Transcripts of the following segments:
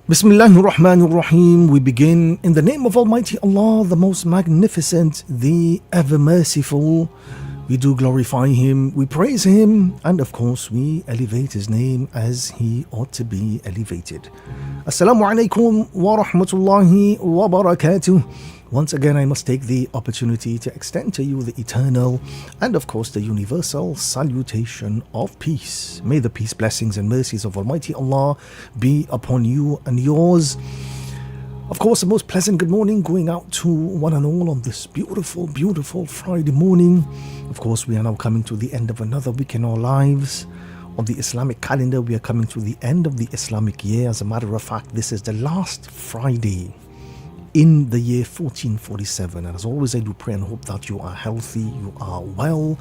Bismillahir Rahmanir Rahim. We begin in the name of Almighty Allah, the most magnificent, the ever merciful. We do glorify Him, we praise Him, and of course we elevate His name as He ought to be elevated. Assalamu alaikum wa rahmatullahi wa barakatuh. Once again, I must take the opportunity to extend to you the eternal and of course the universal salutation of peace. May the peace, blessings and mercies of Almighty Allah be upon you and yours. Of course, the most pleasant good morning going out to one and all on this beautiful, beautiful Friday morning. Of course, we are now coming to the end of another week in our lives. On the Islamic calendar, we are coming to the end of the Islamic year. As a matter of fact, this is the last Friday in the year 1447, and as always I do pray and hope that you are healthy, you are well,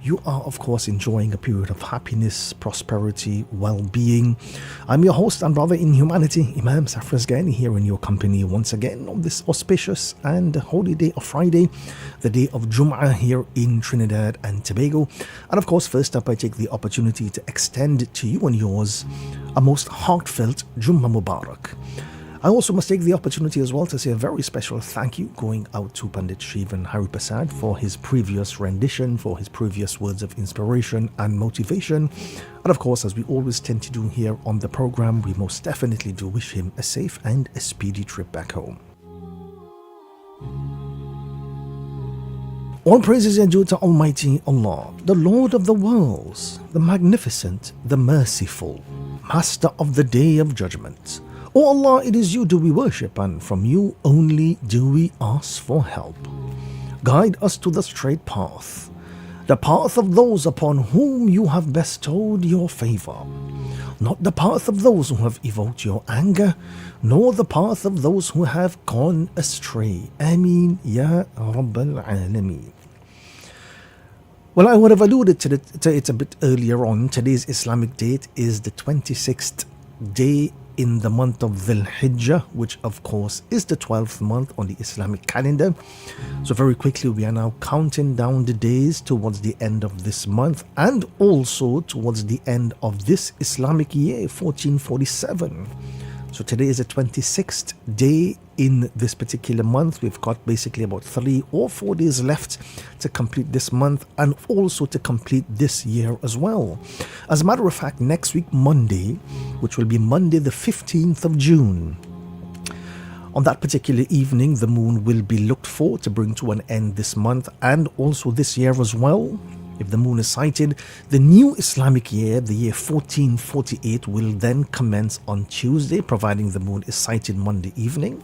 you are of course enjoying a period of happiness, prosperity, well-being. I'm your host and brother in humanity, Imam Safras Ghani, here in your company once again on this auspicious and holy day of Friday, the day of Jum'ah here in Trinidad and Tobago. And of course, first up, I take the opportunity to extend to you and yours a most heartfelt Jummah Mubarak. I also must take the opportunity as well to say a very special thank you going out to Pandit Shrivan Haripasad for his previous rendition, for his previous words of inspiration and motivation. And of course, as we always tend to do here on the program, we most definitely do wish him a safe and a speedy trip back home. All praises are due to Almighty Allah, the Lord of the worlds, the magnificent, the merciful, Master of the Day of Judgment. O Allah, it is you do we worship, and from you only do we ask for help. Guide us to the straight path, the path of those upon whom you have bestowed your favor, not the path of those who have evoked your anger, nor the path of those who have gone astray. Ameen, Ya Rabbal Alameen. Well, I would have alluded to it a bit earlier on. Today's Islamic date is the 26th day in the month of Dhul Hijjah, which of course is the 12th month on the Islamic calendar. So very quickly we are now counting down the days towards the end of this month and also towards the end of this Islamic year 1447. So today is the 26th day in this particular month. We've got basically about 3 or 4 days left to complete this month and also to complete this year as well. As a matter of fact, next week Monday, which will be Monday the 15th of June, on that particular evening the moon will be looked for to bring to an end this month and also this year as well. If the moon is sighted, the new Islamic year, the year 1448, will then commence on Tuesday, providing the moon is sighted Monday evening.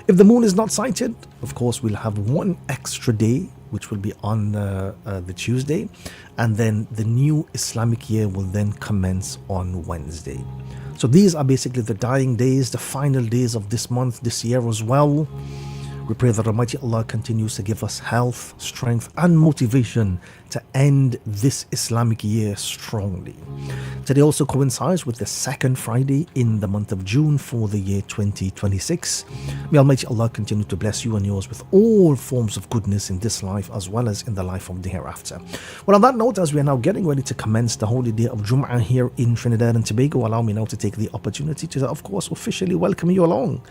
If the moon is not sighted, of course, we'll have one extra day, which will be on the Tuesday, and then the new Islamic year will then commence on Wednesday. So these are basically the dying days, the final days of this month, this year as well. We pray that Almighty Allah continues to give us health, strength and motivation to end this Islamic year strongly. Today also coincides with the second Friday in the month of June for the year 2026. May Almighty Allah continue to bless you and yours with all forms of goodness in this life as well as in the life of the hereafter. Well, on that note, as we are now getting ready to commence the holy day of Jum'ah here in Trinidad and Tobago, allow me now to take the opportunity to, of course, officially welcome you along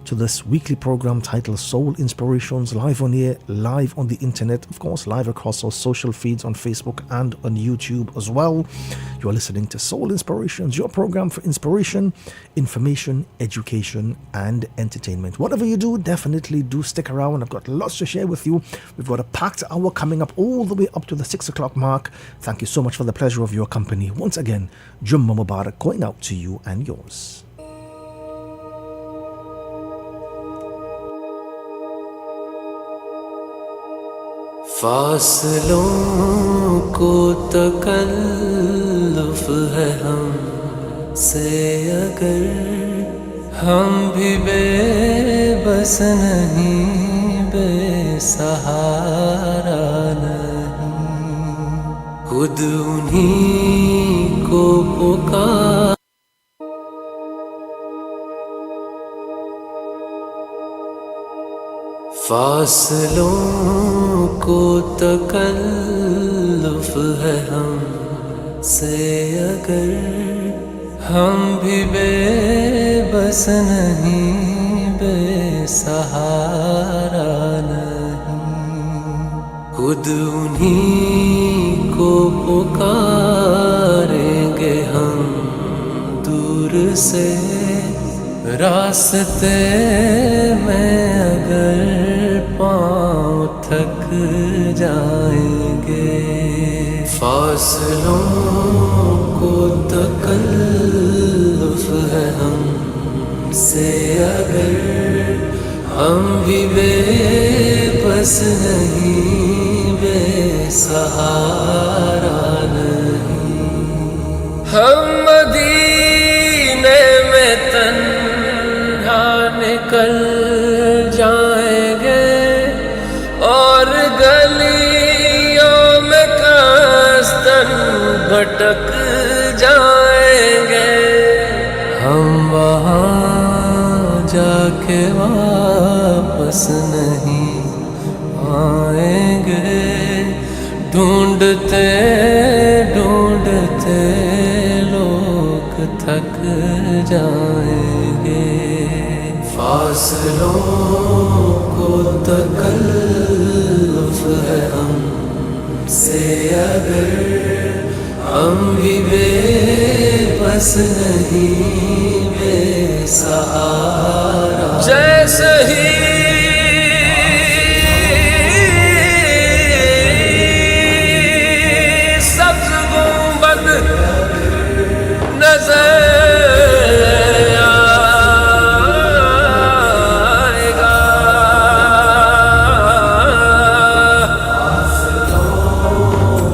to this weekly program titled Soul Inspirations, live on air, live on the internet, of course, live across our social feeds on Facebook and on YouTube as well. You are listening to Soul Inspirations, your program for inspiration, information, education, and entertainment. Whatever you do, definitely do stick around. I've got lots to share with you. We've got a packed hour coming up all the way up to the 6 o'clock mark. Thank you so much for the pleasure of your company. Once again, Jummah Mubarak going out to you and yours. फासलों को तकल्लुफ़ है हमसे अगर हम भी बेबस नहीं, बेसहारा नहीं, खुद उन्हीं को पुकार। फासलों को तकल्लुफ़ है हमसे अगर ہم بھی بے بس نہیں، بے سہارا نہیں، خود انہی کو پکاریں گے ہم دور سے، راستے میں اگر پاؤں تھک جائیں گے، فاصلوں کو تکلف ہے ہم سے اگر، ہم بھی بے بس نہیں، بے سہارا نہیں، ہم مدینے میں تنہا نکل جائیں گے، اور گلیوں میں کاستن بھٹک جائیں گے، ہم وہاں جا کے واپس نہیں آئیں گے، ڈھونڈتے ڈھونڈتے لوگ تھک جائیں گے، فاصلوں کو تکلف ہے ہم سے اگر، ہم بھی بے بس نہیں، بے سہارا، جیسے ہی سبز گنبد نظر آئے گا،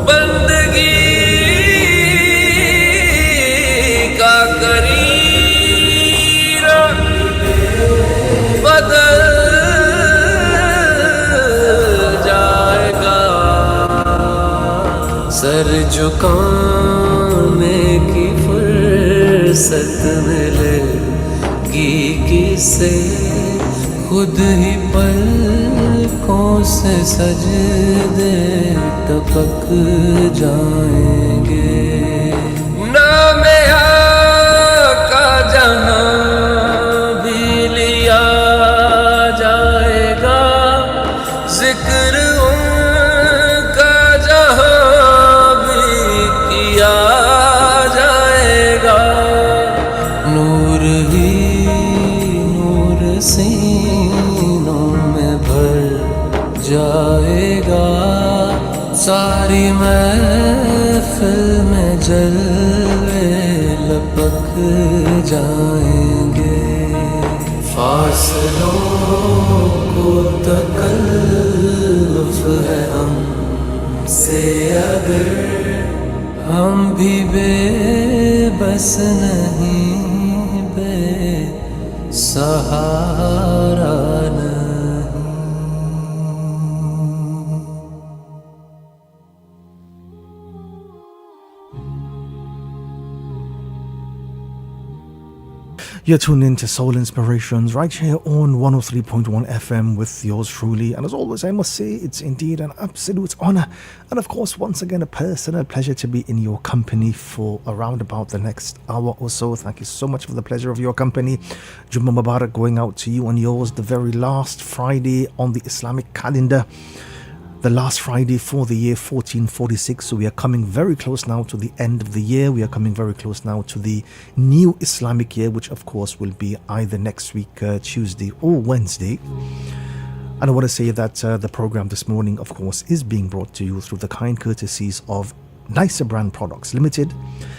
بندگی کا کرینہ بدل جائے گا، سر جھکانے کی فرصت ملے گی کسے، خود ہی پلکوں سے سجدے ٹپک جائیں گے، نام آقا جہاں بھی لیا جائے گا، ذکر ان کا جہاں بھی کیا جائے گا، نور ہی نور سینوں میں بھر جائے گا، ساری محفل میں جلوے لپک جائیں گے، فاصلوں کو تکلف ہے ہم سے اگر، ہم بھی بے بس نہیں، بے سہارا نہیں۔ You're tuned in to Soul Inspirations right here on 103.1 FM with yours truly. And as always, I must say it's indeed an absolute honor. And of course, once again, a personal pleasure to be in your company for around about the next hour or so. Thank you so much for the pleasure of your company. Jummah Mubarak going out to you and yours, the very last Friday on the Islamic calendar. The last Friday for the year 1446. So we are coming very close now to the end of the year. We are coming very close now to the new Islamic year, which of course will be either next week, Tuesday or Wednesday. And I want to say that the program this morning, of course, is being brought to you through the kind courtesies of Nicer Brand Products Limited,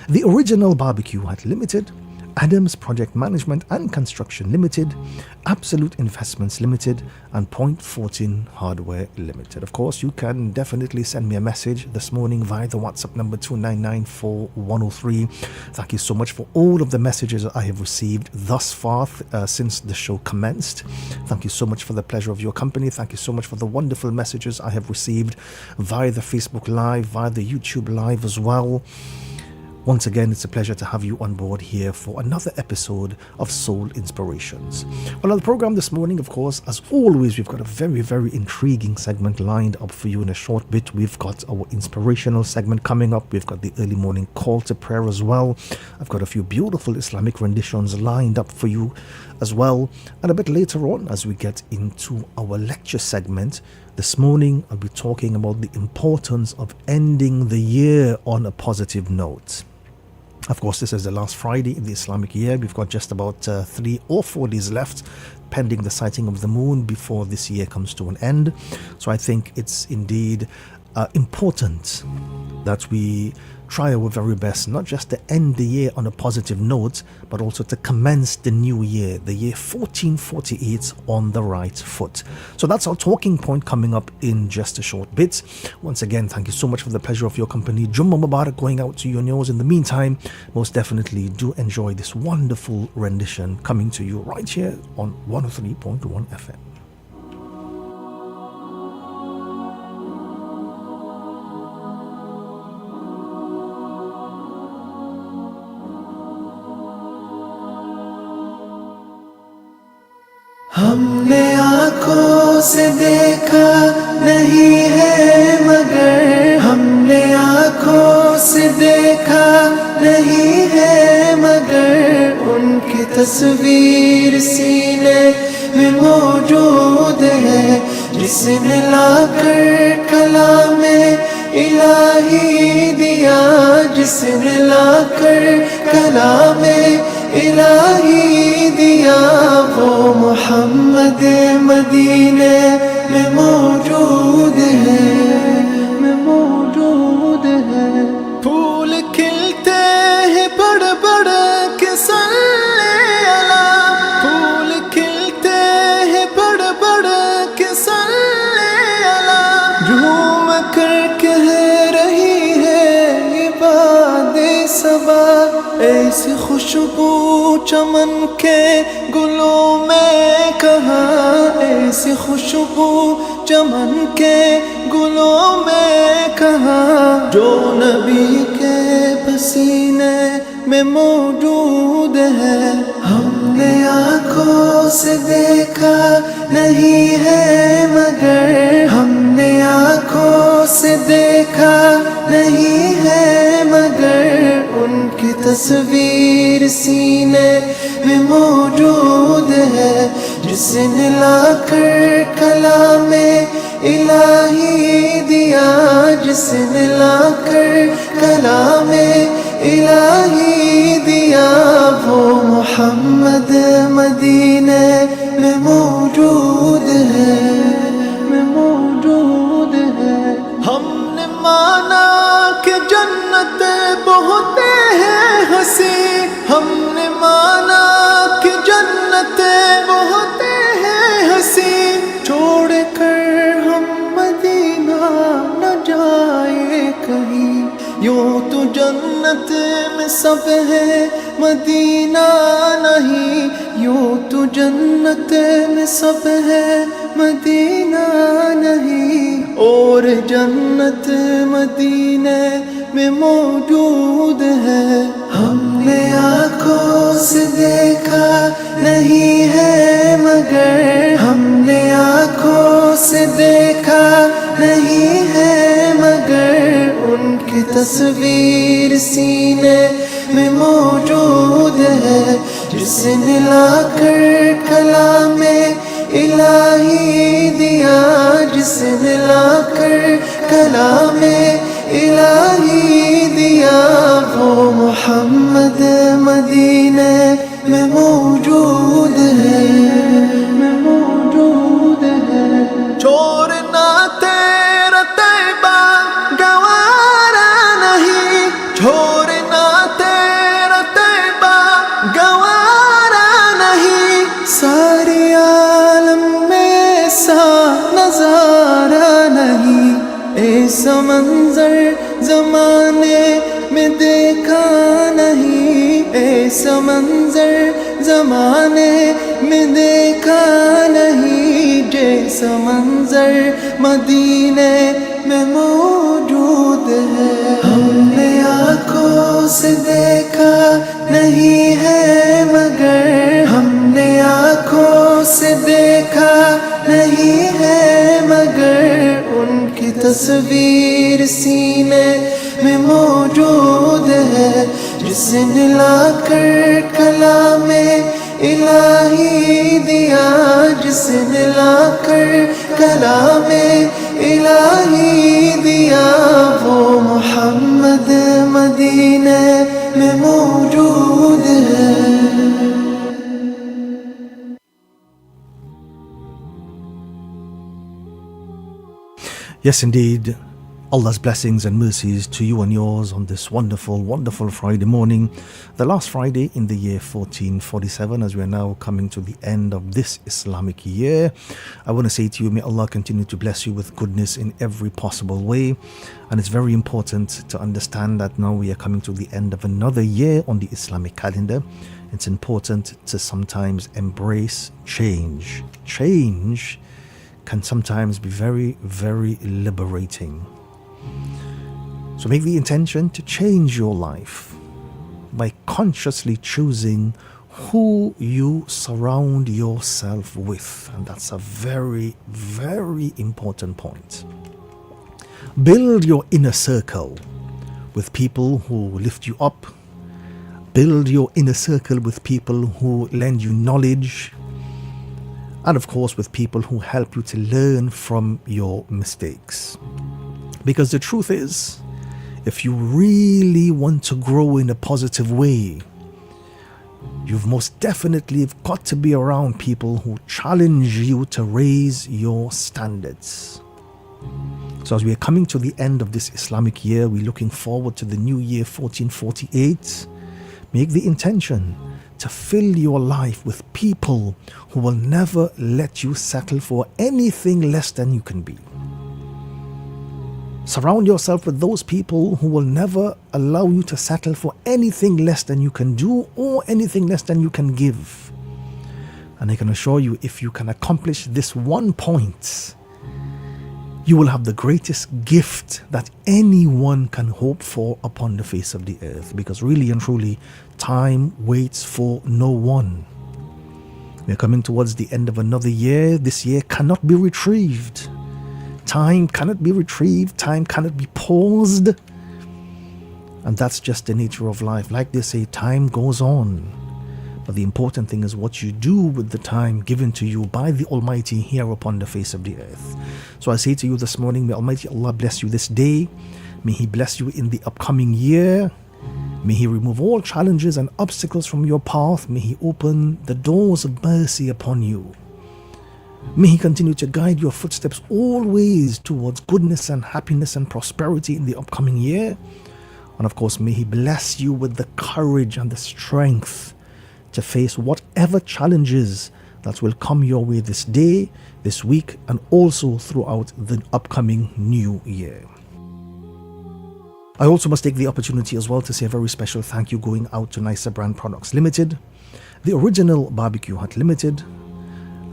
The Original Barbecue Hut Limited, Adams Project Management and Construction Limited, Absolute Investments Limited, and Point 14 Hardware Limited. Of course, you can definitely send me a message this morning via the WhatsApp number 2994103. Thank you so much for all of the messages I have received thus far since the show commenced. Thank you so much for the pleasure of your company. Thank you so much for the wonderful messages I have received via the Facebook Live, via the YouTube Live as well. Once again, it's a pleasure to have you on board here for another episode of Soul Inspirations. Well, on the program this morning, of course, as always, we've got a very, very intriguing segment lined up for you in a short bit. We've got our inspirational segment coming up. We've got the early morning call to prayer as well. I've got a few beautiful Islamic renditions lined up for you as well. And a bit later on, as we get into our lecture segment, this morning I'll be talking about the importance of ending the year on a positive note. Of course, this is the last Friday in the Islamic year. We've got just about 3 or 4 days left pending the sighting of the moon before this year comes to an end. So I think it's indeed important that we try our very best, not just to end the year on a positive note, but also to commence the new year, the year 1448, on the right foot. So that's our talking point coming up in just a short bit. Once again, thank you so much for the pleasure of your company. Jummah Mubarak going out to you and yours. In the meantime, most definitely do enjoy this wonderful rendition coming to you right here on 103.1 FM. हमने आँखों से देखा नहीं है मगर हमने आँखों से देखा नहीं है मगर उनकी तस्वीर सीने में मौजूद है जिसने लाकर कलामे इलाही दिया जिसने लाकर कलामे इलाही दिया वो मोहम्मद मदीने में मौजूद है फूल खिलते हैं बड़ बड़ के सल्ले अला फूल खिलते हैं बड़ बड़ के सल्ले अला झूम कर कह रही है इबादे सबा ऐसी खुशबू चमन के गुलों में कहाँ ऐसी खुशबू चमन के गुलों में कहाँ जो नबी के पसीने में मौजूद है हमने आँखों से देखा नहीं है मगर हमने आँखों से देखा नहीं है मगर उनकी तस्वीर सीने में मौजूद है जिसने लाकर कलामे इलाही दिया जिसने लाकर कलामे इलाही दिया वो मोहम्मद मदीने में मौजूद है हमने माना कि जन्नत बहुत है हंसी हमने माना कि जन्नत बहुत है हंसी छोड़ कर हम मदीना न जाए कहीं यूं तो जन्नत में सब है मदीना नहीं यूं तो जन्नत में सब है मदीना नहीं और जन्नत मदीने में मौजूद है हमने आँखों से देखा नहीं है मगर हमने आँखों से देखा नहीं है मगर उनकी तस्वीर सीने में मौजूद है जिसने लाकर कलामे इलाही दिया जिसने लाकर कलामे इलाही दिया वो मोहम्मद मदीने में मौजूद है छोड़ना तेरा तैबा गवारा नहीं छोड़ना तेरा तैबा गवारा नहीं सारी आलम में ऐसा नजारा नहीं ऐसा मंजर जमाने में देखा नहीं ऐसा मंजर जमाने में देखा नहीं जैसा मंजर मदीने में मौजूद है हमने आँखों से से देखा नहीं है मगर हमने आँखों से देखा नहीं है मगर उनकी तस्वीर सीने में मौजूद है जिसने लाकर कलामे इलाही दिया जिसने लाकर कलामे इलाही दिया वो मोहम्मद मदीने में मौजूद है. Yes, indeed. Allah's blessings and mercies to you and yours on this wonderful, wonderful Friday morning, the last Friday in the year 1447, as we are now coming to the end of this Islamic year. I want to say to you, may Allah continue to bless you with goodness in every possible way. And it's very important to understand that now we are coming to the end of another year on the Islamic calendar. It's important to sometimes embrace change. Change can sometimes be very, very liberating. So make the intention to change your life by consciously choosing who you surround yourself with. And that's a very, very important point. Build your inner circle with people who lift you up. Build your inner circle with people who lend you knowledge. And of course, with people who help you to learn from your mistakes. Because the truth is, if you really want to grow in a positive way, you've most definitely got to be around people who challenge you to raise your standards. So as we are coming to the end of this Islamic year, we're looking forward to the new year 1448. Make the intention to fill your life with people who will never let you settle for anything less than you can be. Surround yourself with those people who will never allow you to settle for anything less than you can do or anything less than you can give. And I can assure you, if you can accomplish this one point, you will have the greatest gift that anyone can hope for upon the face of the earth. Because really and truly, time waits for no one. We're coming towards the end of another year. This year cannot be retrieved. Time cannot be retrieved. Time cannot be paused. And that's just the nature of life. Like they say, time goes on. But the important thing is what you do with the time given to you by the Almighty here upon the face of the earth. So I say to you this morning, may Almighty Allah bless you this day. May He bless you in the upcoming year. May He remove all challenges and obstacles from your path. May He open the doors of mercy upon you. May He continue to guide your footsteps always towards goodness and happiness and prosperity in the upcoming year. And of course, may He bless you with the courage and the strength to face whatever challenges that will come your way this day, this week, and also throughout the upcoming new year. I also must take the opportunity as well to say a very special thank you going out to Nicer Brand Products Limited, The Original Barbecue Hut Limited,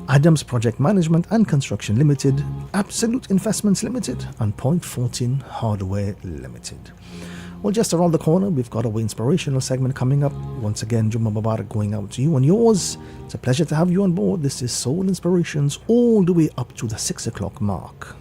Adams Project Management and Construction Limited, Absolute Investments Limited, and Point 14 Hardware Limited. Well, just around the corner, we've got our inspirational segment coming up. Once again, Jumma Mubarak going out to you and yours. It's a pleasure to have you on board. This is Soul Inspirations all the way up to the 6 o'clock mark.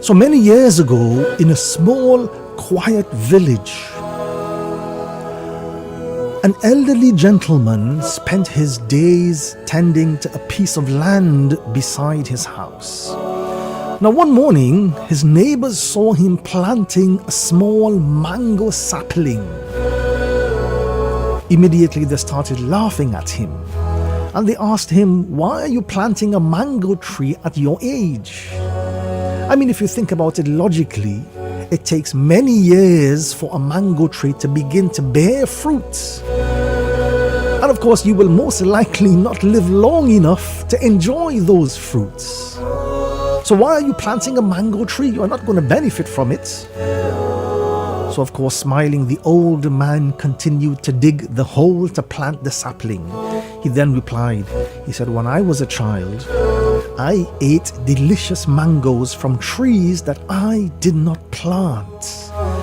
So many years ago, in a small, quiet village, an elderly gentleman spent his days tending to a piece of land beside his house. Now, one morning, his neighbors saw him planting a small mango sapling. Immediately, they started laughing at him. And they asked him, "Why are you planting a mango tree at your age?" I mean, if you think about it logically, it takes many years for a mango tree to begin to bear fruit. And of course, you will most likely not live long enough to enjoy those fruits. So why are you planting a mango tree? You're not going to benefit from it. So of course, smiling, the old man continued to dig the hole to plant the sapling. He then replied, he said, when I was a child, I ate delicious mangoes from trees that I did not plant.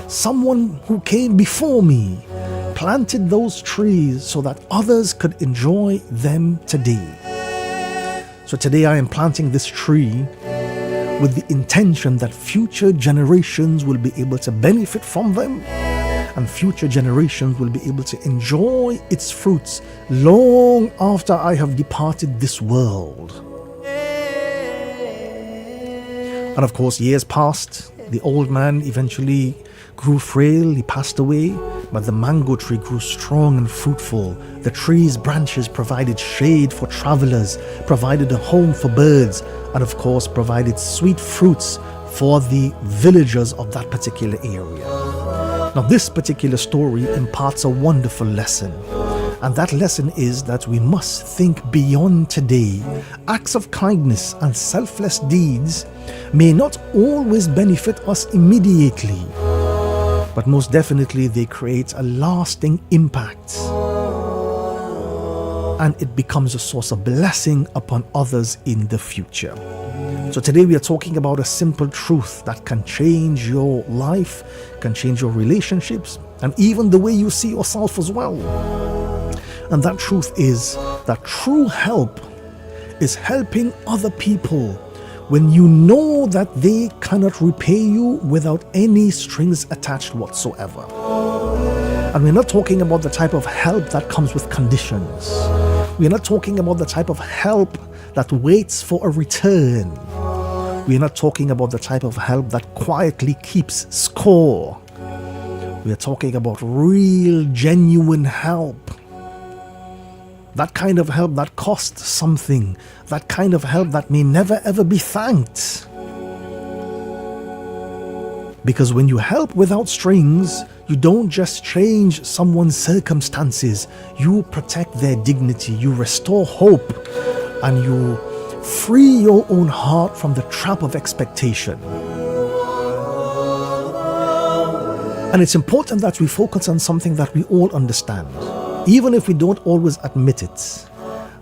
Someone who came before me planted those trees so that others could enjoy them today. So today I am planting this tree with the intention that future generations will be able to benefit from them, and future generations will be able to enjoy its fruits long after I have departed this world. And of course, years passed. The old man eventually grew frail, he passed away, but the mango tree grew strong and fruitful. The tree's branches provided shade for travelers, provided a home for birds, and of course provided sweet fruits for the villagers of that particular area. Now this particular story imparts a wonderful lesson, and that lesson is that we must think beyond today. Acts of kindness and selfless deeds may not always benefit us immediately, but most definitely they create a lasting impact, and it becomes a source of blessing upon others in the future. So today we are talking about a simple truth that can change your life, can change your relationships, and even the way you see yourself as well. And that truth is that true help is helping other people when you know that they cannot repay you without any strings attached whatsoever. And we're not talking about the type of help that comes with conditions. We're not talking about the type of help that waits for a return. We're not talking about the type of help that quietly keeps score. We're talking about real, genuine help. That kind of help that costs something. That kind of help that may never ever be thanked. Because when you help without strings, you don't just change someone's circumstances. You protect their dignity. You restore hope. And you free your own heart from the trap of expectation. And it's important that we focus on something that we all understand. Even if we don't always admit it,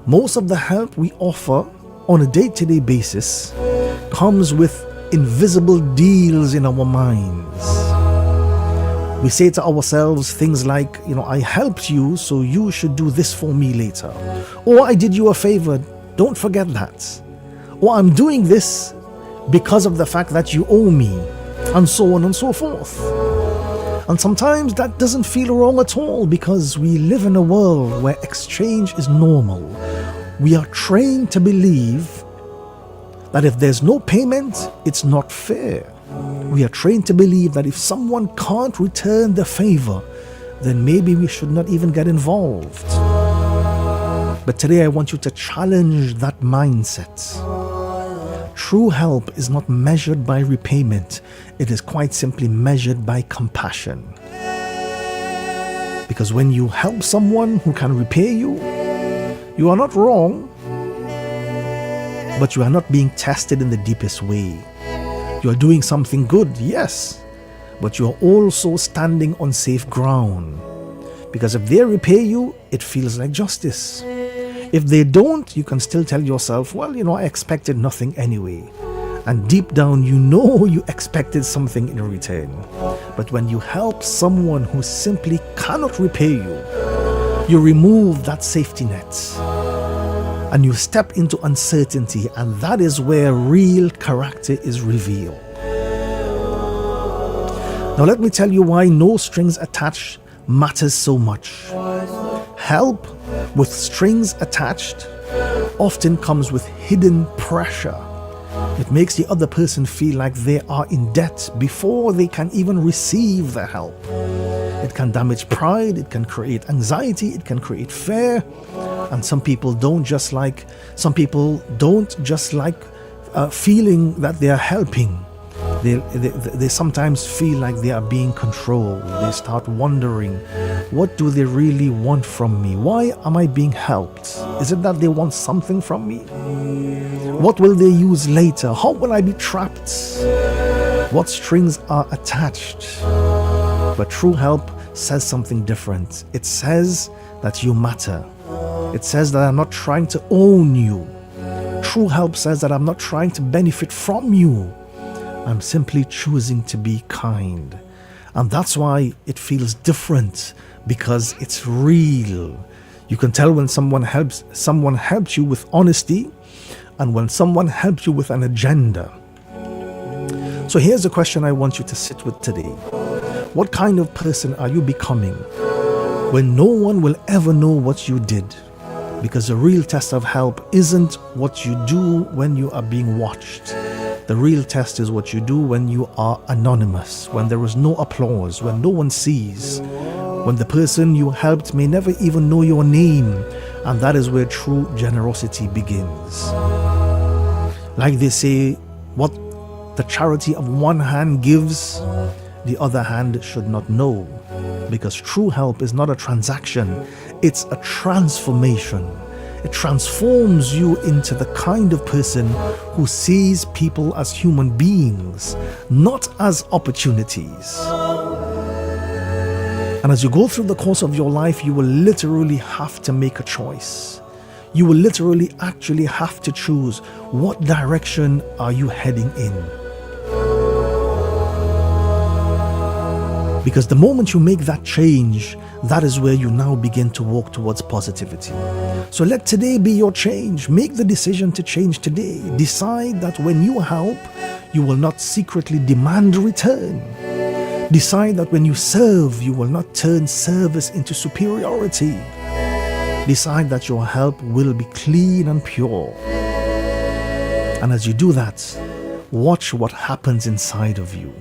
most of the help we offer on a day-to-day basis comes with invisible deals in our minds. We say to ourselves things like, I helped you, so you should do this for me later. Or I did you a favor, don't forget that. Or I'm doing this because of the fact that you owe me, and so on and so forth. And sometimes that doesn't feel wrong at all, because we live in a world where exchange is normal. We are trained to believe that if there's no payment, it's not fair. We are trained to believe that if someone can't return the favor, then maybe we should not even get involved. But today I want you to challenge that mindset. True help is not measured by repayment. It is quite simply measured by compassion. Because when you help someone who can repay you, you are not wrong, but you are not being tested in the deepest way. You are doing something good, yes, but you are also standing on safe ground. Because if they repay you, it feels like justice. If they don't, you can still tell yourself, well, I expected nothing anyway. And deep down, you expected something in return. But when you help someone who simply cannot repay you, you remove that safety net and you step into uncertainty, and that is where real character is revealed. Now let me tell you why no strings attached matters so much. Help with strings attached often comes with hidden pressure. It makes the other person feel like they are in debt before they can even receive the help. It can damage pride, it can create anxiety, it can create fear. And some people don't just like feeling that they are helping. They sometimes feel like they are being controlled. They start wondering, what do they really want from me? Why am I being helped? Is it that they want something from me? What will they use later? How will I be trapped? What strings are attached? But true help says something different. It says that you matter. It says that I'm not trying to own you. True help says that I'm not trying to benefit from you. I'm simply choosing to be kind. And that's why it feels different, because it's real. You can tell when someone helps you with honesty and when someone helps you with an agenda. So here's a question I want you to sit with today. What kind of person are you becoming when no one will ever know what you did? Because the real test of help isn't what you do when you are being watched. The real test is what you do when you are anonymous, when there is no applause, when no one sees, when the person you helped may never even know your name. And that is where true generosity begins. Like they say, what the charity of one hand gives, the other hand should not know. Because true help is not a transaction, it's a transformation. It transforms you into the kind of person who sees people as human beings, not as opportunities. And as you go through the course of your life, you will literally have to make a choice. You will literally actually have to choose, what direction are you heading in? Because the moment you make that change, that is where you now begin to walk towards positivity. So let today be your change. Make the decision to change today. Decide that when you help, you will not secretly demand return. Decide that when you serve, you will not turn service into superiority. Decide that your help will be clean and pure. And as you do that, watch what happens inside of you.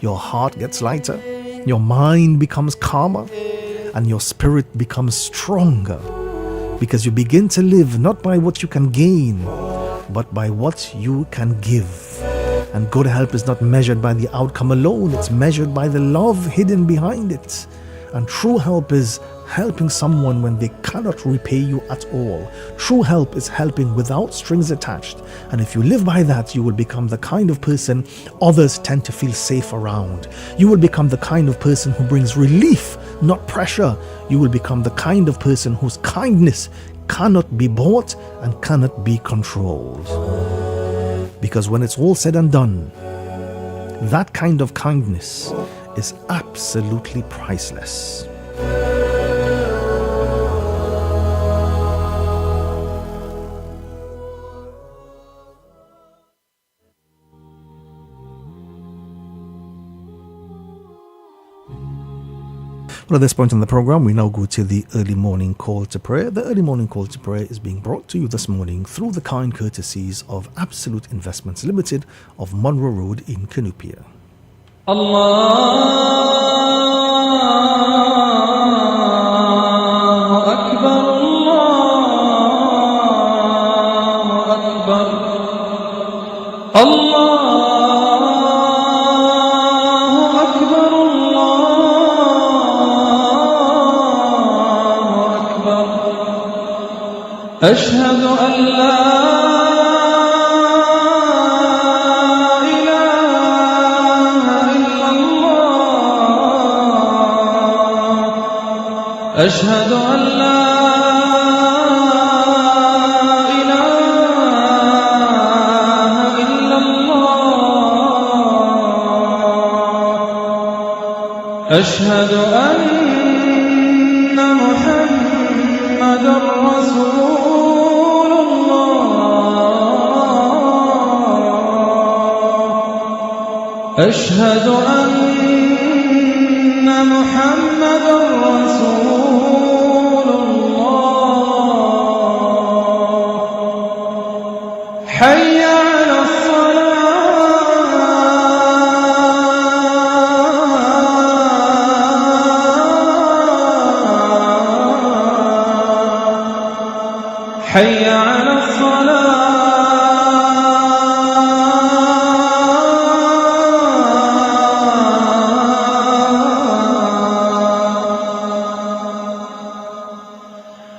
Your heart gets lighter, your mind becomes calmer, and your spirit becomes stronger, because you begin to live not by what you can gain, but by what you can give. And good help is not measured by the outcome alone, it's measured by the love hidden behind it. And true help is helping someone when they cannot repay you at all. True help is helping without strings attached. And if you live by that, you will become the kind of person others tend to feel safe around. You will become the kind of person who brings relief, not pressure. You will become the kind of person whose kindness cannot be bought and cannot be controlled. Because when it's all said and done, that kind of kindness is absolutely priceless. Well, at this point in the program, we now go to the early morning call to prayer. The early morning call to prayer is being brought to you this morning through the kind courtesies of Absolute Investments Limited of Monroe Road in Canupia. Allahu Akbar, Allahu Akbar, Allahu Akbar, Allahu Akbar. Ashhadu an la أشهد أن لا إله إلا الله أشهد أن محمدًا رسول الله أشهد أن محمدًا رسول حي على الصلاة حي على الصلاة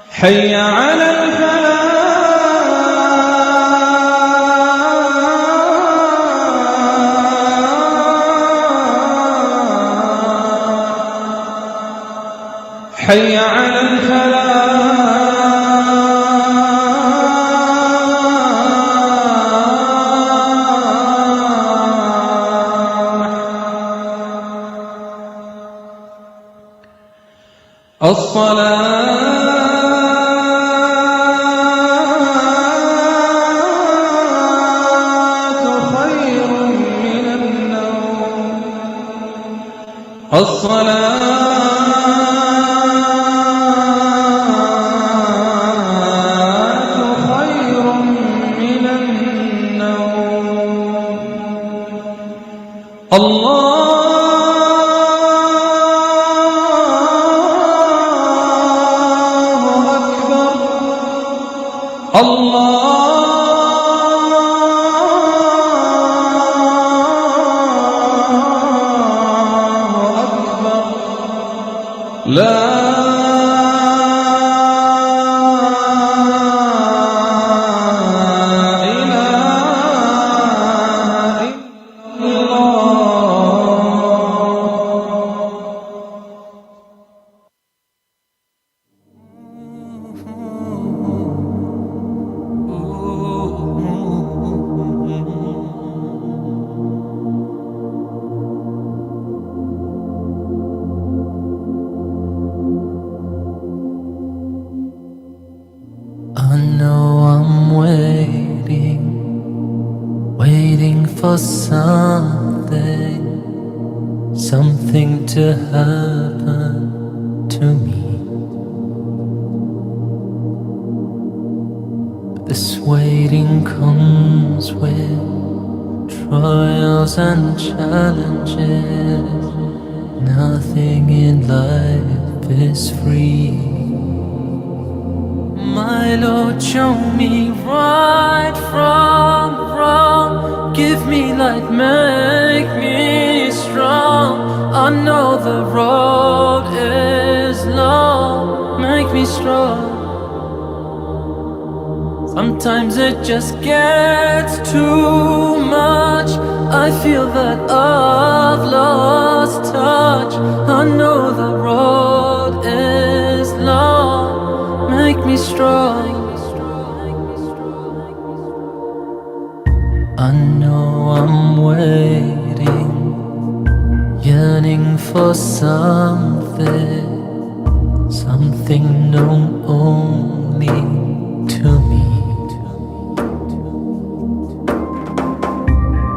حي على الفلاح حي على الفلاح الصلاة خير من النوم لا I know I'm waiting for something to happen to me. But this waiting comes with trials and challenges. Nothing in life is free. My Lord, show me right from wrong. Give me light, make me strong. I know the road is long. Make me strong. Sometimes it just gets too much. I feel that I've lost touch. I know the road is long. Make me strong. I know I'm waiting, yearning for something known only to me.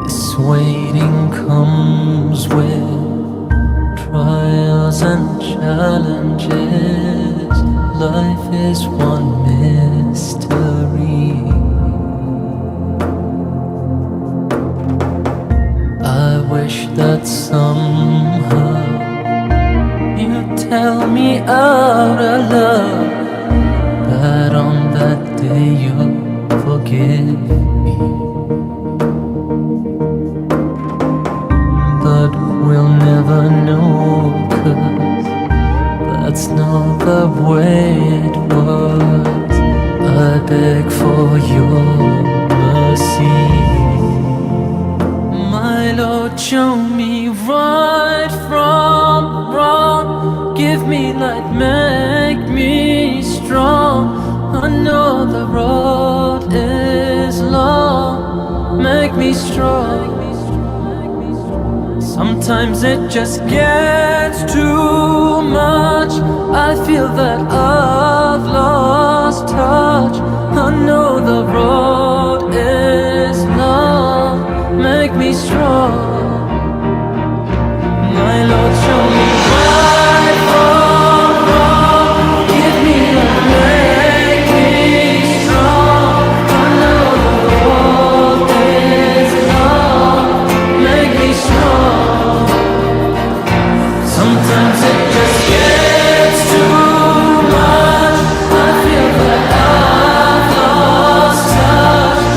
This waiting comes with trials and challenges. Life is one mystery. I wish that somehow you'd tell me out of love that on that day you'll forgive me. But we'll never know, 'cause that's not the way it was. I beg for your mercy. My Lord, show me right from wrong. Give me light, make me strong. I know the road is long. Make me strong. Sometimes it just gets too much. I feel that I've lost touch. I know the road is long. Make me strong. My Lord, show me right from wrong. Give me light, make me strong. I know the road is long. Make me strong. Sometimes it just gets too much. I feel that I've lost touch.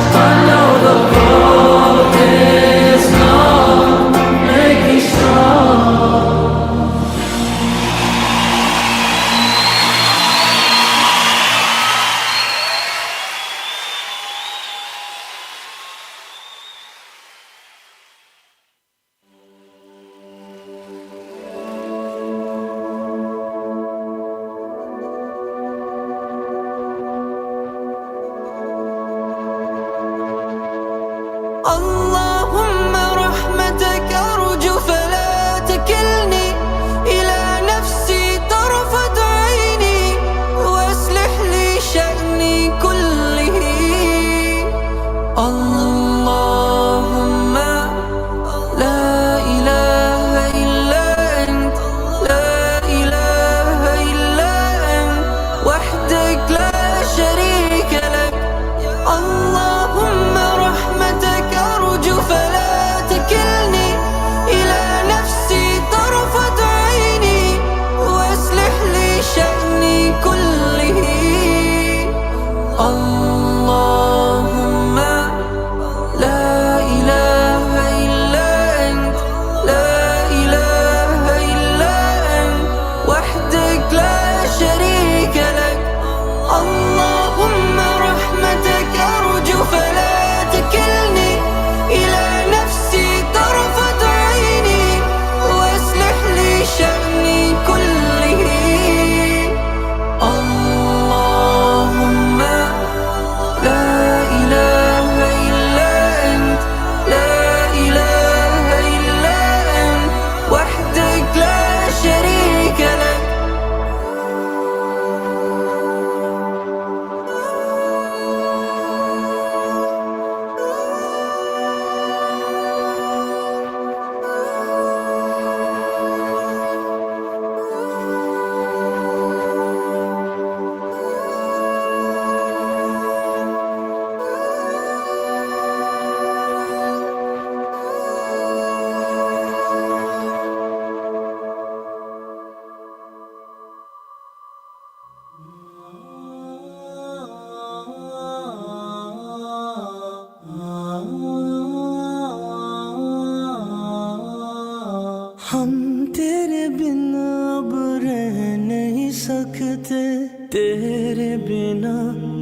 हम तेरे बिना अब रह नहीं सकते, तेरे बिना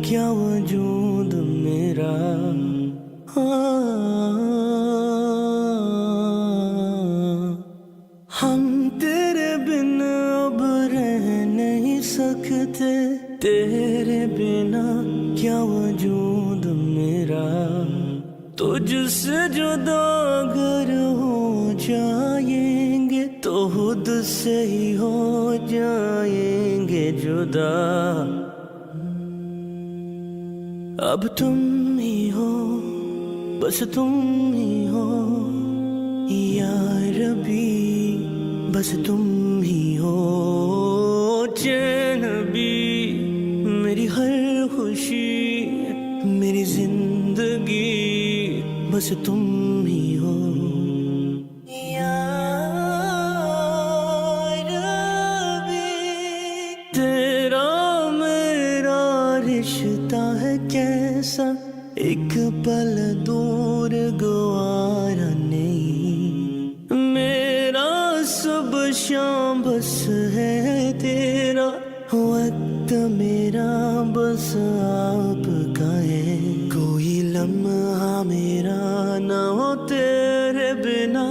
क्या वजूद मेरा। हम तेरे बिना अब रह नहीं सकते, तेरे बिना क्या वजूद मेरा। तुझसे जुदा अगर हो जाएंगे तो खुद से ही हो जाएंगे जुदा। अब तुम ही हो, बस तुम ही हो या रबी, बस तुम ही हो। चैन भी मेरी हर खुशी, मेरी जिंदगी बस तुम ही हो या रबी। तेरा मेरा रिश्ता है कैसा, एक पल दूर गवारा नहीं। मेरा सब शाम बस है तेरा, वक्त मेरा बस आपका है। कोई लम्हा मेरा ना हो तेरे बिना,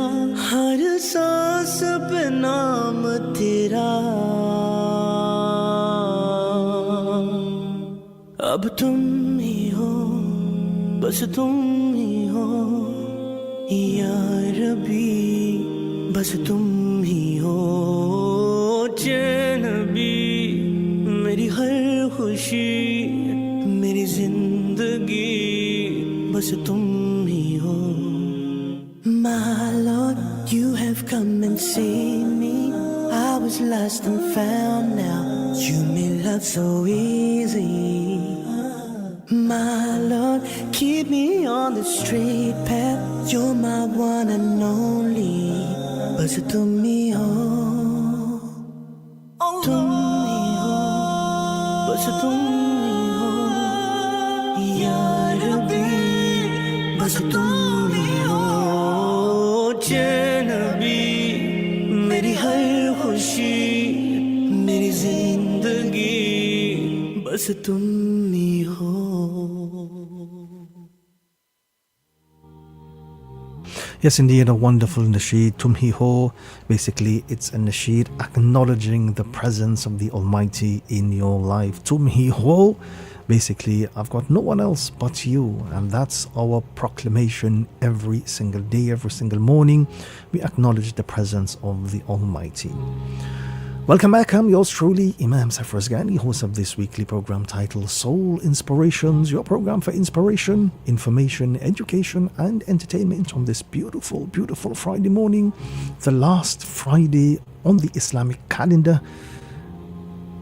हर सांस पे नाम तेरा। अब तुम ही हो, बस तुम ही हो या रबी, बस तुम ही हो। चैन भी मेरी हर खुशी, मेरी जिंदगी बस तुम ही हो। My Lord, you have come and seen me. I was lost and found now. You made love so easy. My Lord, keep me on the straight path. You're my one and only. बस तुम ही हो, तुम ही हो, बस तुम ही हो या रबी, बस तुम ही हो। चैन भी मेरी हर खुशी, मेरी जिंदगी बस तुम ही हो। Yes, indeed, a wonderful nasheed, Tum Hi Ho. Basically, it's a nasheed acknowledging the presence of the Almighty in your life. Tum Hi Ho. Basically, I've got no one else but you. And that's our proclamation every single day, every single morning. We acknowledge the presence of the Almighty. Welcome back. I'm yours truly, Imam Safar Asghani, host of this weekly program titled Soul Inspirations, your program for inspiration, information, education, and entertainment on this beautiful, beautiful Friday morning, the last Friday on the Islamic calendar.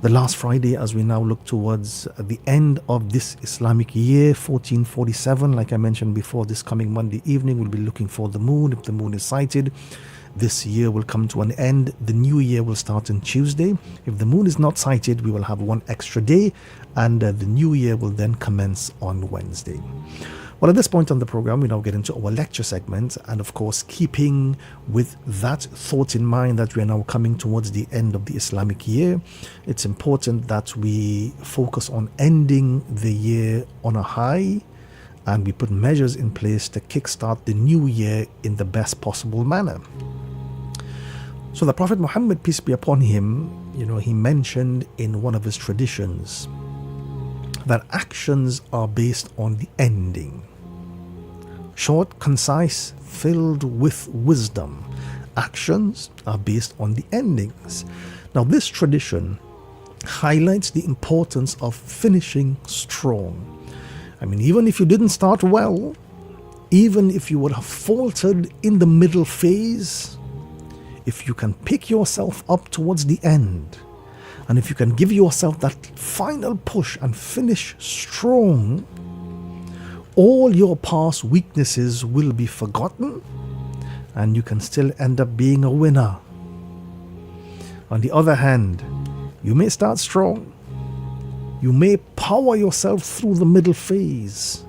The last Friday as we now look towards the end of this Islamic year, 1447. Like I mentioned before, this coming Monday evening, we'll be looking for the moon. If the moon is sighted, this year will come to an end. The new year will start on Tuesday. If the moon is not sighted, we will have one extra day, and the new year will then commence on Wednesday. Well, at this point on the program, we now get into our lecture segment, and of course, keeping with that thought in mind that we are now coming towards the end of the Islamic year, it's important that we focus on ending the year on a high, and we put measures in place to kickstart the new year in the best possible manner. So the Prophet Muhammad, peace be upon him, he mentioned in one of his traditions that actions are based on the ending. Short, concise, filled with wisdom. Actions are based on the endings. Now this tradition highlights the importance of finishing strong. I mean, even if you didn't start well, even if you would have faltered in the middle phase, if you can pick yourself up towards the end, and if you can give yourself that final push and finish strong, all your past weaknesses will be forgotten and you can still end up being a winner. On the other hand, you may start strong, you may power yourself through the middle phase,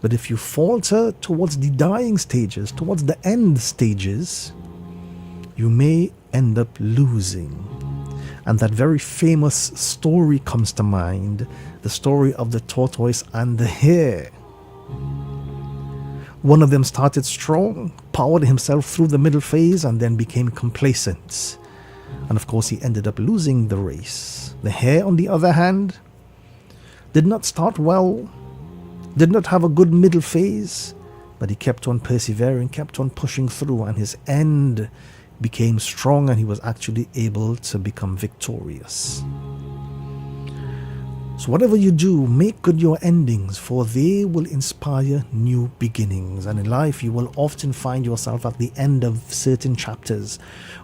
but if you falter towards the dying stages, towards the end stages, you may end up losing. And that very famous story comes to mind, the story of the tortoise and the hare. One of them started strong, powered himself through the middle phase, and then became complacent. And of course, he ended up losing the race. The hare, on the other hand, did not start well, did not have a good middle phase, but he kept on persevering, kept on pushing through, and his end became strong, and he was actually able to become victorious. So whatever you do, make good your endings, for they will inspire new beginnings. And in life, you will often find yourself at the end of certain chapters,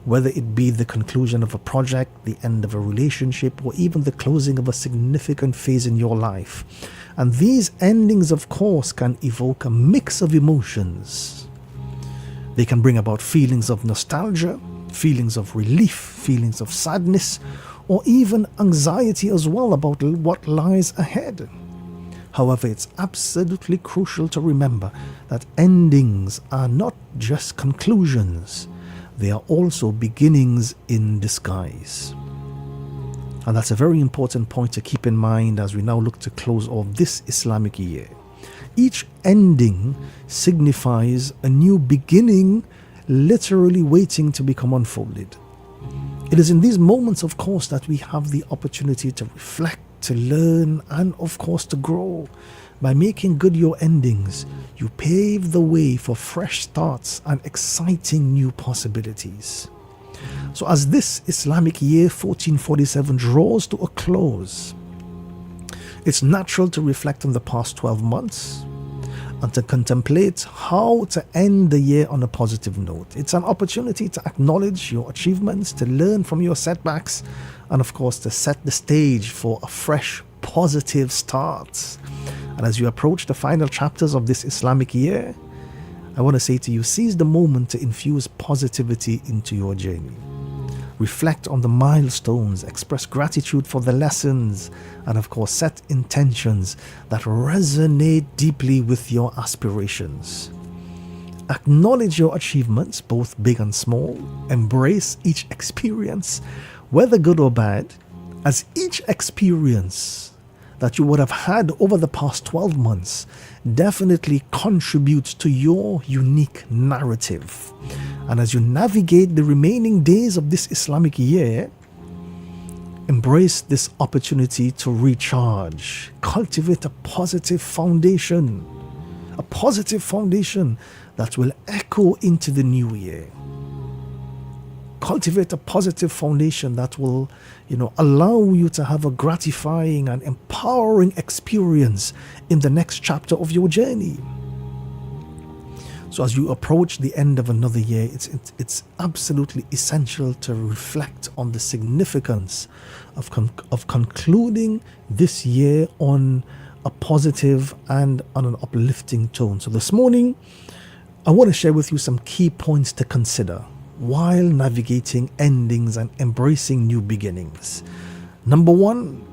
whether it be the conclusion of a project, the end of a relationship, or even the closing of a significant phase in your life. And these endings, of course, can evoke a mix of emotions. They can bring about feelings of nostalgia, feelings of relief, feelings of sadness, or even anxiety as well about what lies ahead. However, it's absolutely crucial to remember that endings are not just conclusions, they are also beginnings in disguise. And that's a very important point to keep in mind as we now look to close off this Islamic year. Each ending signifies a new beginning, literally waiting to become unfolded. It is in these moments, of course, that we have the opportunity to reflect, to learn, and of course to grow. By making good your endings, you pave the way for fresh starts and exciting new possibilities. So as this Islamic year 1447 draws to a close, it's natural to reflect on the past 12 months and to contemplate how to end the year on a positive note. It's an opportunity to acknowledge your achievements, to learn from your setbacks, and of course to set the stage for a fresh, positive start. And as you approach the final chapters of this Islamic year, I want to say to you, seize the moment to infuse positivity into your journey. Reflect on the milestones, express gratitude for the lessons, and of course set intentions that resonate deeply with your aspirations. Acknowledge your achievements, both big and small. Embrace each experience, whether good or bad, as each experience that you would have had over the past 12 months definitely contributes to your unique narrative. And as you navigate the remaining days of this Islamic year, embrace this opportunity to recharge, cultivate a positive foundation that will echo into the new year. Cultivate a positive foundation that will, allow you to have a gratifying and empowering experience in the next chapter of your journey. So as you approach the end of another year, it's absolutely essential to reflect on the significance of concluding this year on a positive and on an uplifting tone. So this morning, I want to share with you some key points to consider while navigating endings and embracing new beginnings. Number one,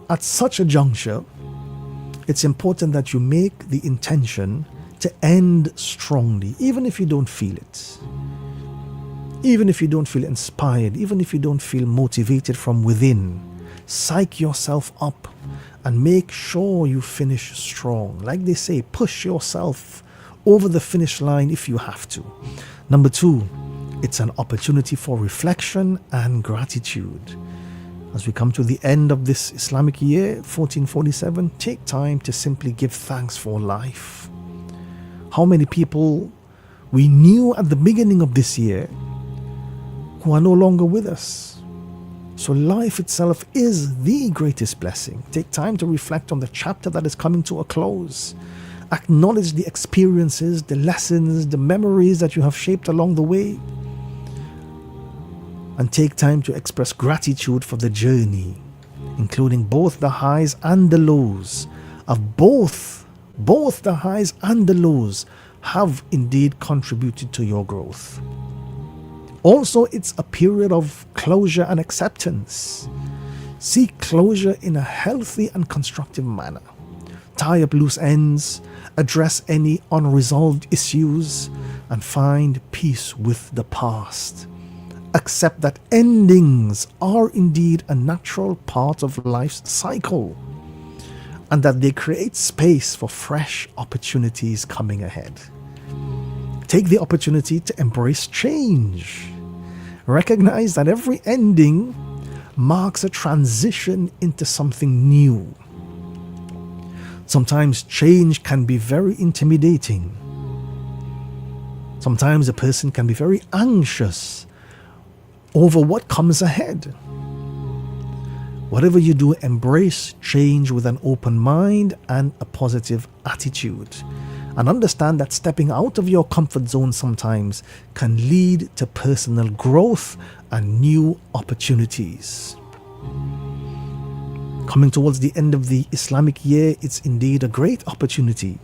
at such a juncture, it's important that you make the intention to end strongly, even if you don't feel it. Even if you don't feel inspired, even if you don't feel motivated from within, psych yourself up and make sure you finish strong. Like they say, push yourself over the finish line if you have to. Number two, it's an opportunity for reflection and gratitude. As we come to the end of this Islamic year, 1447, take time to simply give thanks for life. How many people we knew at the beginning of this year who are no longer with us? So life itself is the greatest blessing. Take time to reflect on the chapter that is coming to a close. Acknowledge the experiences, the lessons, the memories that you have shaped along the way. And take time to express gratitude for the journey, including both the highs and the lows of both the highs and the lows have indeed contributed to your growth. Also, it's a period of closure and acceptance. Seek closure in a healthy and constructive manner. Tie up loose ends, address any unresolved issues, and find peace with the past. accept that endings are indeed a natural part of life's cycle, and that they create space for fresh opportunities coming ahead. Take the opportunity to embrace change. Recognize that every ending marks a transition into something new. Sometimes change can be very intimidating. Sometimes a person can be very anxious over what comes ahead. Whatever you do, embrace change with an open mind and a positive attitude. And understand that stepping out of your comfort zone sometimes can lead to personal growth and new opportunities. Coming towards the end of the Islamic year, it's indeed a great opportunity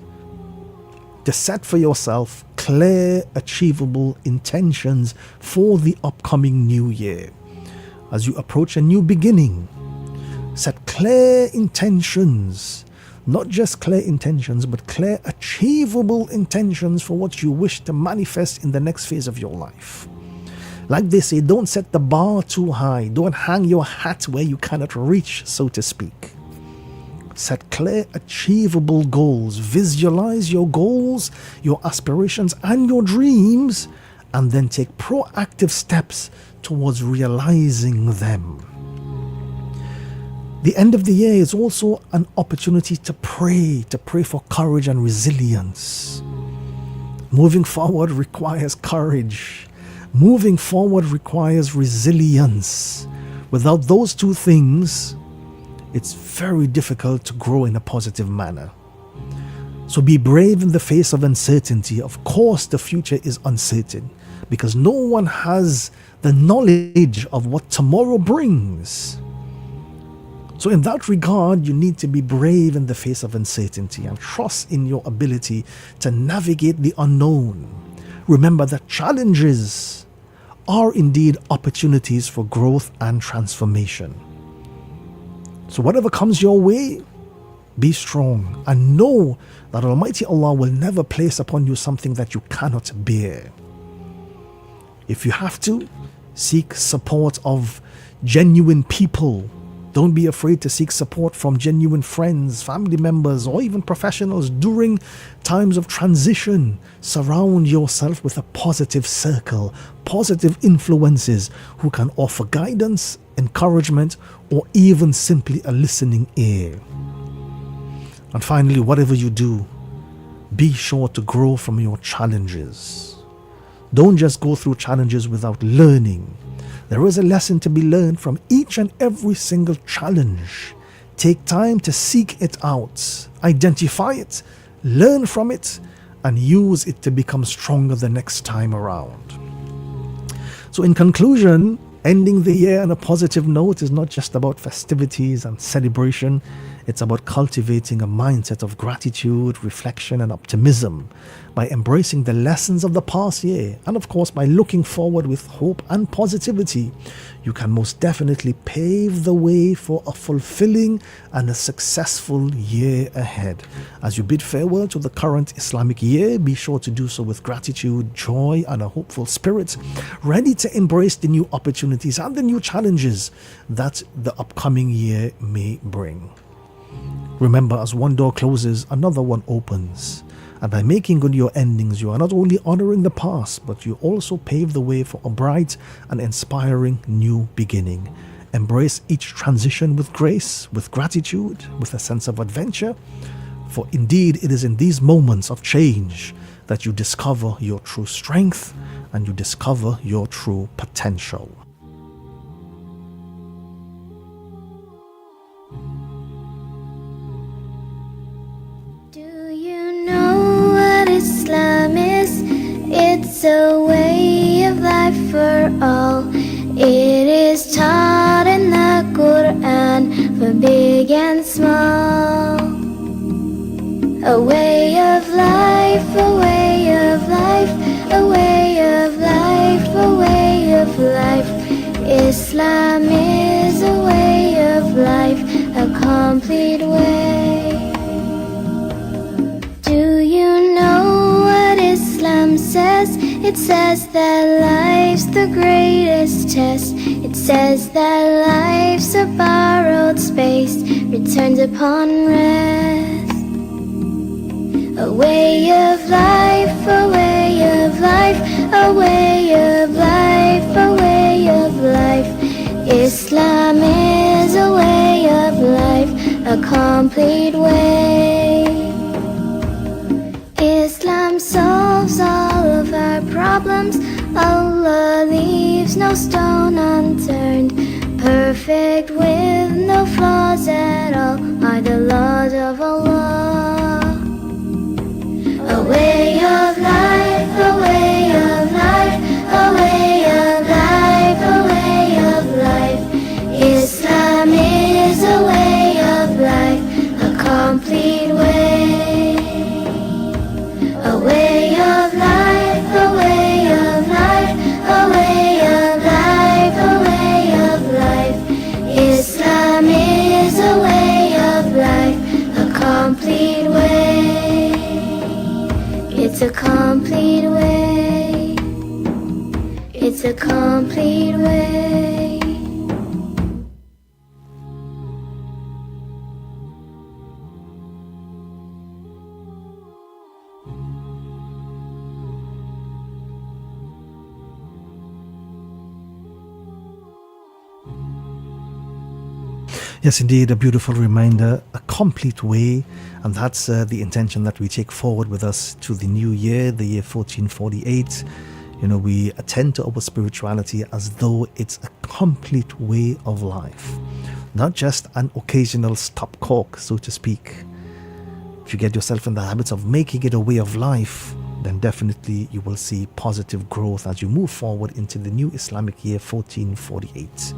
to set for yourself clear, achievable intentions for the upcoming new year. As you approach a new beginning, set clear intentions, not just clear intentions, but clear, achievable intentions for what you wish to manifest in the next phase of your life. Like they say, don't set the bar too high. Don't hang your hat where you cannot reach, so to speak. Set clear, achievable goals. Visualize your goals, your aspirations, and your dreams, and then take proactive steps towards realizing them. The end of the year is also an opportunity to pray for courage and resilience. Moving forward requires courage. Moving forward requires resilience. Without those two things, it's very difficult to grow in a positive manner. So be brave in the face of uncertainty. Of course, the future is uncertain because no one has the knowledge of what tomorrow brings. So in that regard, you need to be brave in the face of uncertainty and trust in your ability to navigate the unknown. Remember that challenges are indeed opportunities for growth and transformation. So whatever comes your way, be strong and know that Almighty Allah will never place upon you something that you cannot bear. If you have to, seek support of genuine people. Don't be afraid to seek support from genuine friends, family members, or even professionals during times of transition. Surround yourself with a positive circle, positive influences who can offer guidance, encouragement, or even simply a listening ear. And finally, whatever you do, be sure to grow from your challenges. Don't just go through challenges without learning. There is a lesson to be learned from each and every single challenge. Take time to seek it out, identify it, learn from it, and use it to become stronger the next time around. So in conclusion, ending the year on a positive note is not just about festivities and celebration. It's about cultivating a mindset of gratitude, reflection, and optimism by embracing the lessons of the past year. And of course, by looking forward with hope and positivity, you can most definitely pave the way for a fulfilling and a successful year ahead. As you bid farewell to the current Islamic year, be sure to do so with gratitude, joy, and a hopeful spirit, ready to embrace the new opportunities and the new challenges that the upcoming year may bring. Remember, as one door closes, another one opens. And by making good your endings, you are not only honoring the past, but you also pave the way for a bright and inspiring new beginning. Embrace each transition with grace, with gratitude, with a sense of adventure. For indeed, it is in these moments of change that you discover your true strength and you discover your true potential. Islam is, it's a way of life for all. It is taught in the Quran for big and small. A way of life, a way of life, a way of life, a way of life. Islam is a way of life, a complete way. Do you know what Islam says? It It says that life's the greatest test. It says that life's a borrowed space, returned upon rest. A way of life, a way of life, a way of life, a way of life. Islam is a way of life, a complete way. Islam solves all of our problems. Allah leaves no stone unturned. Perfect with no flaws at all are the laws of Allah. A way of life, a way of life, a way of life, a way of life. Islam is a way of life, a complete way. A way of life, a way of life, a way of life, a way of life. Islam is a way of life, a complete way. It's a complete way. It's a complete way. Yes, indeed, a beautiful reminder, a complete way, and that's the intention that we take forward with us to the new year, the year 1448. You know, we attend to our spirituality as though it's a complete way of life, not just an occasional stopcock, so to speak. If you get yourself in the habits of making it a way of life, then definitely you will see positive growth as you move forward into the new Islamic year 1448.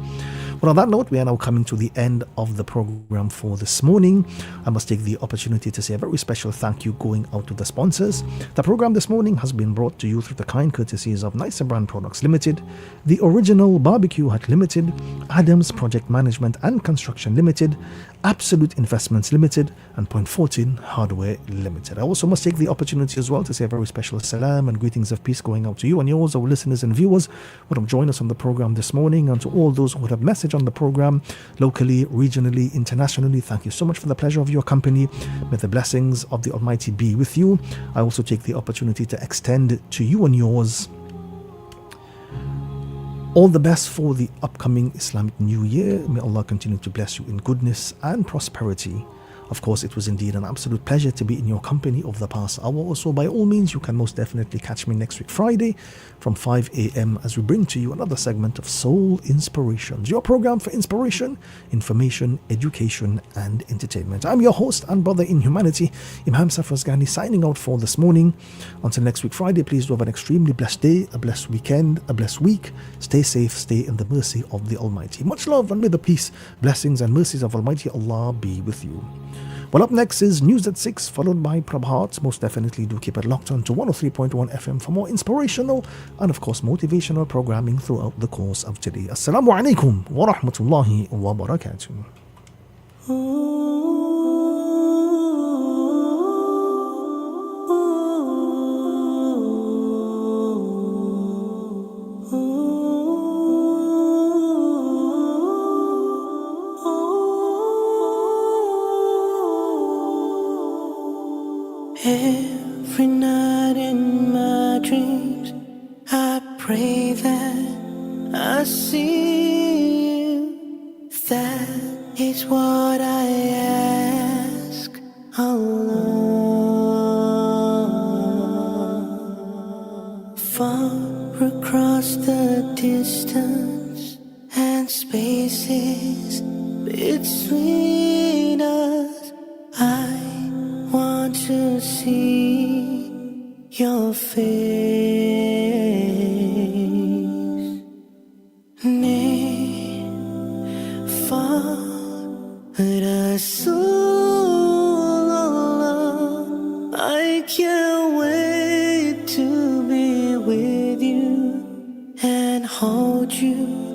Well, on that note, we are now coming to the end of the program for this morning. I must take the opportunity to say a very special thank you going out to the sponsors. The program this morning has been brought to you through the kind courtesies of Nicer Brand Products Limited, The Original Barbecue Hut Limited, Adams Project Management and Construction Limited, Absolute Investments Limited, and Point 14 Hardware Limited. I also must take the opportunity as well to say a very special salam and greetings of peace going out to you and yours, our listeners and viewers who have joined us on the program this morning, and to all those who have messaged on the program locally, regionally, internationally. Thank you so much for the pleasure of your company. May the blessings of the Almighty be with you. I also take the opportunity to extend to you and yours all the best for the upcoming Islamic New Year. May Allah continue to bless you in goodness and prosperity. Of course, it was indeed an absolute pleasure to be in your company over the past hour or so. By all means, you can most definitely catch me next week Friday from 5 a.m. as we bring to you another segment of Soul Inspirations, your program for inspiration, information, education, and entertainment. I'm your host and brother in humanity, Imam Safrazgani, signing out for this morning. Until next week Friday, please do have an extremely blessed day, a blessed weekend, a blessed week. Stay safe, stay in the mercy of the Almighty. Much love, and may the peace, blessings, and mercies of Almighty Allah be with you. Well, up next is News at 6, followed by Prabhat. Most definitely do keep it locked on to 103.1 FM for more inspirational and, of course, motivational programming throughout the course of today. Assalamu alaikum wa rahmatullahi wa barakatuh. Every night in my dreams, I pray that I see you. That is what I ask, Allah. Far across the distance and spaces between us, I want to see your face. Near, far, Rasulullah, I can't wait to be with you and hold you